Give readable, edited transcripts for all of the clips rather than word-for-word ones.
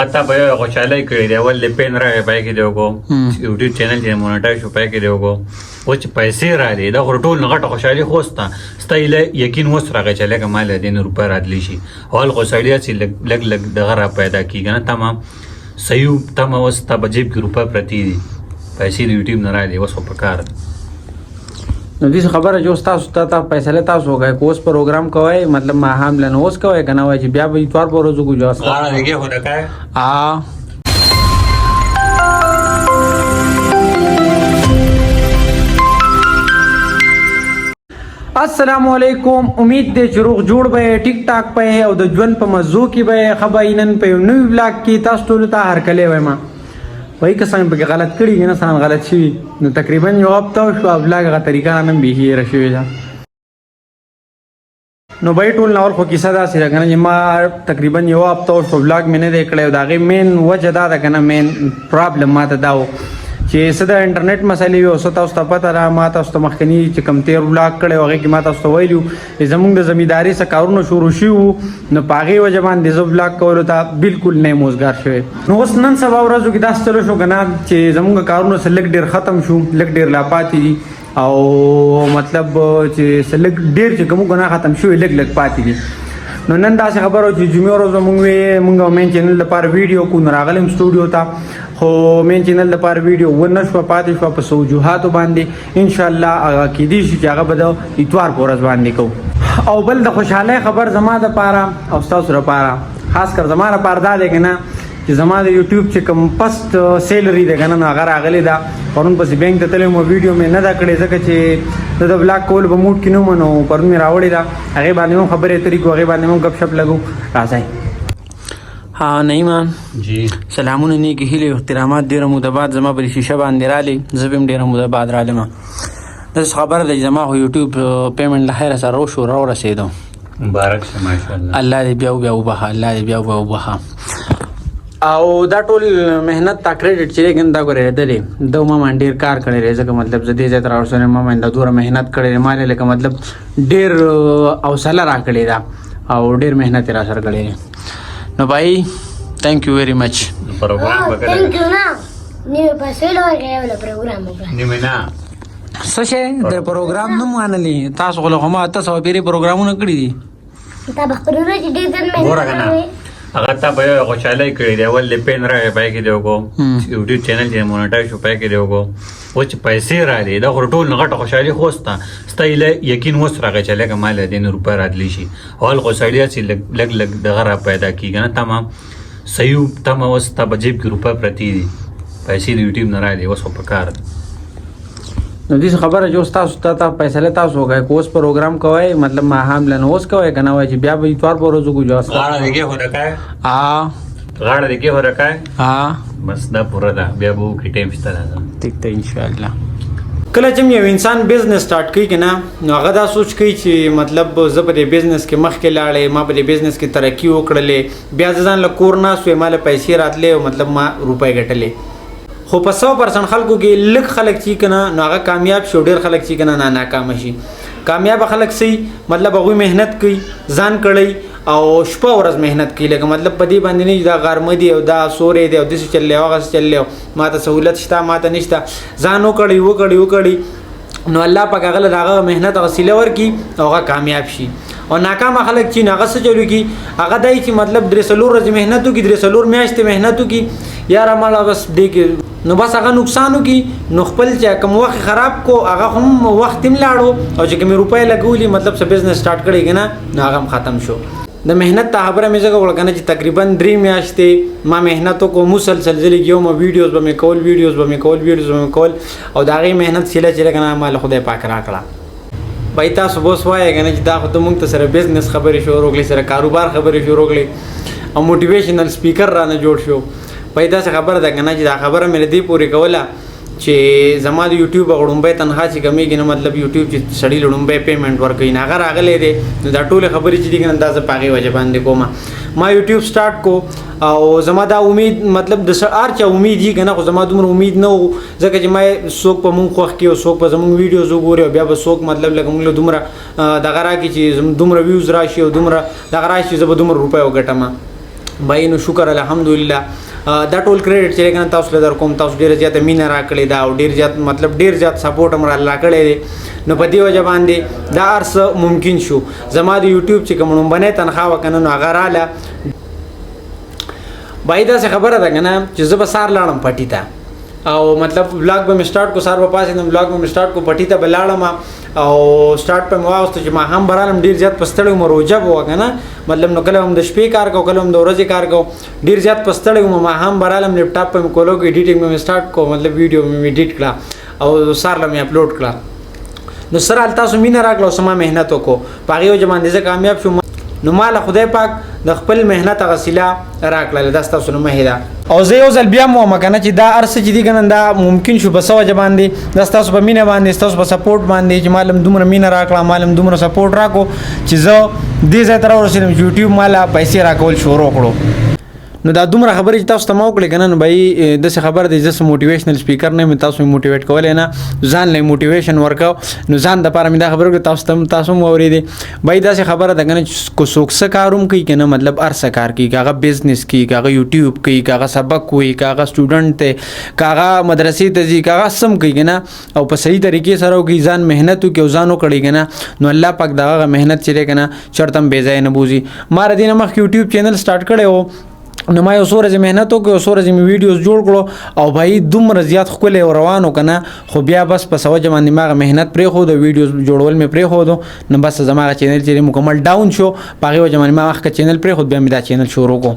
आता भयो خوشحالي کړی دی ول پین راغی پای کې دی وګو یوټیوب چینل چې مونټایز شو پای کې دی وګو او چې پیسې را دي دا ټول نغټه خوشحالي خوستا ستایله یقین وس راغی چې لکه مال دین روپے راتلی شي اول خوشحالي چې لګ لګ دغه را پیدا کیږي نه تمام صحیح تمام وستا بجیب کې روپے پرتی دي پیسې یوټیوب نه را دي وسو پکار نو دې خبره جو تاسو ته فیصله تاسو وګای کوس پروګرام کوي مطلب ما هم لنوس کوي کنه وای چې بیا به اتوار په ورځو کو جوړ غاړه دیګه هو دکای السلام علیکم امید دې چې روغ جوړ به ټیک ټاک په او د ژوند په مزو کې به خبرینن په نو بلاګ کې تاسو ټول ته هر کله وایم وای که څنګه به غلط کړی نه سان غلط شي نو تقریبا یو هفته شو بلاګ غا طریقه نن به هي رشوي دا نو بای ټول نور خو کیسه دا سره کنه ما تقریبا یو هفته شو بلاګ مې نه کړی دا غي مین وجه دا کنه مین پرابلم ماته داو چې صدا انټرنیټ مسلې وي او تاسو ته پته را ما تاسو ته مخکنی چې کم تیر بلاګ کړي هغه کې ما تاسو ته ویلو زموږ د زمینداری سره کارونه شروع شي نو پاغي وجه باندې زو بلاګ کولو ته بالکل نه موزګار شوی نو اوس نن سبا ورځو کې داس چلو شو کنه چې زموږ کارونه سلګ ډیر ختم شو لګ ډیر لا پاتې دي او مطلب چې سلګ ډیر چې کوم غنا ختم شو لګ پاتې دي نو نن دا خبرو چې جمعه ورځ موږ مین چینل لپاره ویډیو کو راغلم سټوډیو ته خو مین چینل لپاره ویډیو ونه شو پاتې شو په سوجوهاتو باندې ان شاء الله کې دې چې هغه به د اتوار پورز باندې کو او بل د خوشاله خبر زما د پاره او تاسو لپاره خاص کر زما لپاره دا دی کنه چې زما د یوټیوب چې کوم پست سیلری ده کنه هغه راغلی دا پرون پس بینک ته تلم ویډیو مې نه دا کړې ځکه چې د بلاک کول به موډ کینو منو پرون مې راوړی دا هغه باندې خبرې طریقو هغه باندې غپ شپ لګو راځي ها نعیمان جی سلامونه نیکی هیله احترامات ډیره موده بعد زما بل شیشه باندې رالی زبم ډیره موده بعد رالم د خبره د زما یوټیوب پیمنٹ له خیر سره شو را رسیدو مبارک شه ماشاءالله الله دې بیا وبخه الله دې بیا وبخه او دا ټول مهنت تا کریډټ چې ګندا غره درې دو ما ډیر کار کړی ځکه مطلب زدي زه تر اوسه ما د دوره مهنت کړی مال لکه مطلب ډیر اوصله را کړی دا او ډیر مهنت را سره کړی نو بھائی تھینک یو ویری مچ پروګرام وکړه تھینک یو نا نیو پیسې لورګه ولا پروګرام وکړه نیمه نه څه د پروګرام نه مانلی تاسو غو ما تاسو پیری پروګرامونه کړی دي تا بخپلونه چې دې ځل ګوره کنه هغه ته به خوشحالي کړی دی ول پین راغی پای کې دی وګو یوټیوب چینل چې مونټایز شو پای کې دی وګو او چې پیسې را دي دا ټول نغټه خوشحالي خوستا ستایله یقین وس راغی چې لکه مال دین روپے راتلی شي اول خوشحالي چې لګ لګ دغه را پیدا کیږي نه تمام صحیح تمام وستا بجیب کې روپے پرتی دي پیسې یوټیوب نه را دي وسو پکار نو دې خبره جو تاسو ته فیصله تاسو وګای کوس پروګرام کوي مطلب ما هم لنوس کوي کنه وای چې بیا به اتوار په ورځو کو جوړ غاړه دیګه هو دکای غاړه دیګه هو دکای بس دا پورا دا بیا به کې ټیم شته ټیک ته ان شاء الله کله چې یو انسان بزنس سٹارټ کوي کنه نو هغه دا سوچ کوي چې مطلب زه په دې بزنس کې مخ کې لاړې ما په دې بزنس کې ترقی وکړلې بیا ځان له کور نه سوې مال پیسې راتلې او مطلب ما روپۍ ګټلې خو په 100% خلکو کې لږ خلک چې کنه نو هغه کامیاب شو ډېر خلک چې کنه ناکام شي کامیاب خلک سي مطلب هغه مهنت کوي ځان کړی او شپه ورځ مهنت کوي لکه مطلب په دې باندې نه دا غرمه دی او دا سورې دی او د څه چلې هغه چلې ما ته سہولت شته ما ته نشته ځان وکړي نو الله پاک هغه دغه مهنت غسیله ورکی او هغه کامیاب شي او ناکام خلک چې هغه څه چلو کی هغه دای چې مطلب درې سلور ورځې مهنت کوي درې سلور میاشتې مهنت کوي یار مال بس دې نو بس هغه نقصانو کی نو خپل چې کوم وخت خراب کو هغه هم وخت تم لاړو او چې کوم روپۍ لګولي مطلب څه بزنس سٹارټ کړي کنه نو هغه ختم شو د مهنت ته خبره مې زګه وړکنه چې تقریبا 3 میاشتې ما مهنت کو مسلسل ځلې یو ما ویډیوز به مې کول او دا غي مهنت سیله چې کنه مال خدای پاک را کړه بای تاسو بوس وایي کنه چې دا خو ته مونږ ته سره بزنس خبرې شو روغلی سره کاروبار خبرې شو روغلی او موټیویشنل سپیکر رانه جوړ شو پیدا څه خبره ده کنه چې دا خبره مې دې پوری کوله چې زما د یوټیوب غړومبه تنخواه چې کمیږي نو مطلب یوټیوب چې سړی لړومبه پیمنٹ ورکوي نه هغه راغلی دی نو دا ټول خبرې چې دي کنه اندازه پاغي وجه باندې کومه ما یوټیوب سٹارټ کو او زما دا امید مطلب د سر چا امید یې کنه خو زما دومره امید نه ځکه چې ما څوک په مونږ خوښ کې او څوک په زمونږ ویډیوز وګوري او بیا به څوک مطلب لکه مونږ له دومره دغه راکې چې دومره ویوز راشي او دومره دغه راشي زه به دومره روپۍ وګټم بای نو شکر الحمدلله دا ټول کریډټ چې کنه تاسو له در کوم تاسو ډیر زیات مینه راکړې دا او ډیر زیات مطلب ډیر زیات سپورټ هم را کړی دی نو په دې وجه باندې دا ارس ممکن شو زما د یوټیوب چې کوم باندې تنخواه وکنه نو هغه رااله بای دا څه خبره ده کنه چې زه به سار لاړم پټی ته او مطلب ولاګ به سٹارټ کو سار په پاسې نو ولاګ به سٹارټ کو پټی ته بلاړم او سٹارټ په مواست چې ما هم برالم ډیر زیات پستړی مروجه بو کنه مطلب نو کله هم د شپې کار کو کله هم د ورځې کار کو ډیر زیات پستړی ما هم برالم لپټاپ په کولو کې ایډیټینګ مې سٹارټ کو مطلب ویډیو مې ایډیټ کړه او سار لمه اپلوډ کړه نو سره تاسو مینه راکړو سما مهنت وکړو پاغي او جمان دې کامیاب شو نو مال خدای پاک د خپل مهنت غسیله راکړل د تاسو نو مهدا او زه یو ځل بیا مو مکنه چې دا ارس چې دی کنه دا ممکن شو بس وجه باندې د تاسو په مینه باندې تاسو په سپورټ باندې چې مالم دومره مینه راکړه مالم دومره سپورټ راکو چې زه دې ځای تر ورسېدم یوټیوب مالا پیسې راکول شروع کړو نو دا دومره خبرې چې تاسو ته مو کړې کنه نو بای د څه خبر دی چې موټیویشنل سپیکر نه مې تاسو موټیویټ کولای نه ځان له موټیویشن ورکاو نو ځان د پاره مې دا خبره تاسو مو اورېدې بای دا څه خبره ده کنه کو څوک څه کاروم کوي کنه مطلب ارسه کار کوي کاغه بزنس کوي کاغه یوټیوب کوي کاغه سبق کوي کاغه سټوډنټ ته کاغه مدرسې ته ځي کاغه سم کوي کنه او په صحیح طریقې سره کوي ځان مهنت کوي ځانو کړي کنه نو الله پاک دا مهنت چې کنه چرتم بے ځای نه بوزي مار دینه مخ یوټیوب چینل سٹارټ کړو نو ما یو سورج مهنت وکړو سورج می ویډیوز جوړ کړو او بھائی دومره زیات خپل روانو کنه خو بیا بس په سوجه باندې ما مهنت پرې خو د ویډیوز جوړول می پرې خو نو بس زما چینل چې مکمل ډاون شو پاغه وجه باندې ما وخت چینل پرې خو بیا می دا چینل شروع کو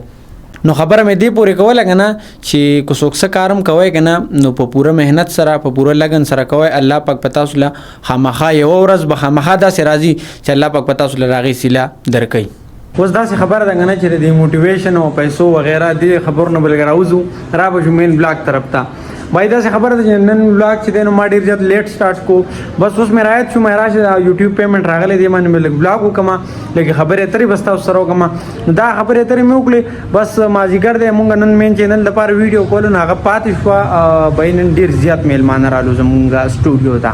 نو خبره مې دی پورې کوله کنه چې کو څوک څه کارم کوي کنه نو په پوره مهنت سره په پوره لګن سره کوي الله پاک پتا سره خامخا یو ورځ به خامخا دا سي راځي چې الله پاک پتا سره راغي سیلا درکې اوس دا څه خبره ده کنه چې د موټیویشن او پیسو وغیرہ دی خبر نه بل غراوزو را به مین بلاګ طرف ته وای دا څه خبره ده چې نن بلاګ چې دنه ما ډیر ځات لیټ سٹارټ کو بس اوس مې راځي چې مې راشه یوټیوب پیمنٹ راغلی دی باندې مې بلاګ وکما لکه خبره ترې بس تاسو سره وکما دا خبره ترې مې وکړي بس مازیګر دی مونږ نن مین چینل لپاره ویډیو کول نه هغه پاتې شو بینن ډیر زیات میلمان رالو زمونږه سټوډیو ته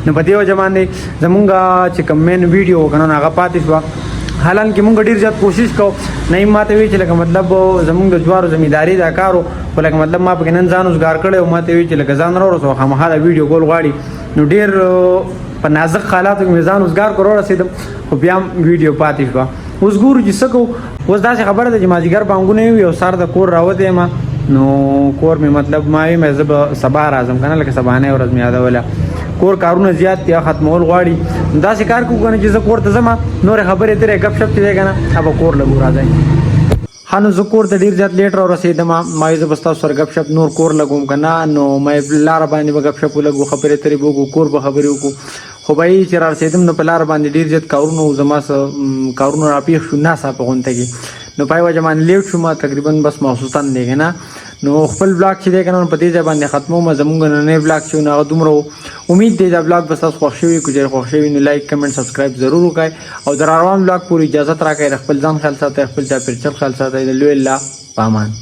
نو په دې وجه باندې زمونږه چې کوم مین ویډیو کنه هغه پاتې شو حالانکه مونږ ډیر زیات کوشش کوو نه ماته وی چې لکه مطلب زمونږ د جوارو زمینداری دا کارو خو لکه مطلب ما په نن ځان وزګار کړی او ماته وی چې لکه ځان راوړو خامخا دا ویډیو کول غواړي نو ډیر په نازک حالاتو کې ځان وزګار کړو رسیدم خو بیا ویډیو پاتې شو اوس ګورو چې سکو اوس دا خبره ده چې مازیګر بانګونه وي او سار د کور راوته ما نو کور می مطلب ما یې مې سبا راځم کنه لکه سبانه ورځ می یادوله کور کارونه زیات یا ختمول غواړي دا کار کو کنه چې زه کور ته زما نور خبرې ترې غب شپ دی کنه اب کور لګو راځي هانو زه کور ته ډیر زیات لیټ را رسیدم ما یې بس تاسو سره غب شپ نور کور لګوم کنه نو مې لار باندې غب شپ لګو خبرې ترې وګو کور به خبرې وکړو خو به چې را رسیدم نو په لار باندې ډیر زیات کارونه زما کارونه را پیښ شو نه صاحب غونته کې نو پای وجه باندې لیټ شو ما تقریبا بس محسوسن دی کنه نو خپل بلاګ چې دی کنه په دې ځای باندې ختمو ما زمونږ نه بلاګ شو نو دومره امید دی دا بلاګ بس تاسو خوښ شوی کو چې خوښ شوی نو لایک کمنټ سبسکرایب ضرور وکړئ او د روان بلاګ پوری اجازه راکړئ خپل ځان خیال ساتئ خپل ځای پر چل خیال ساتئ د لوی الله پامان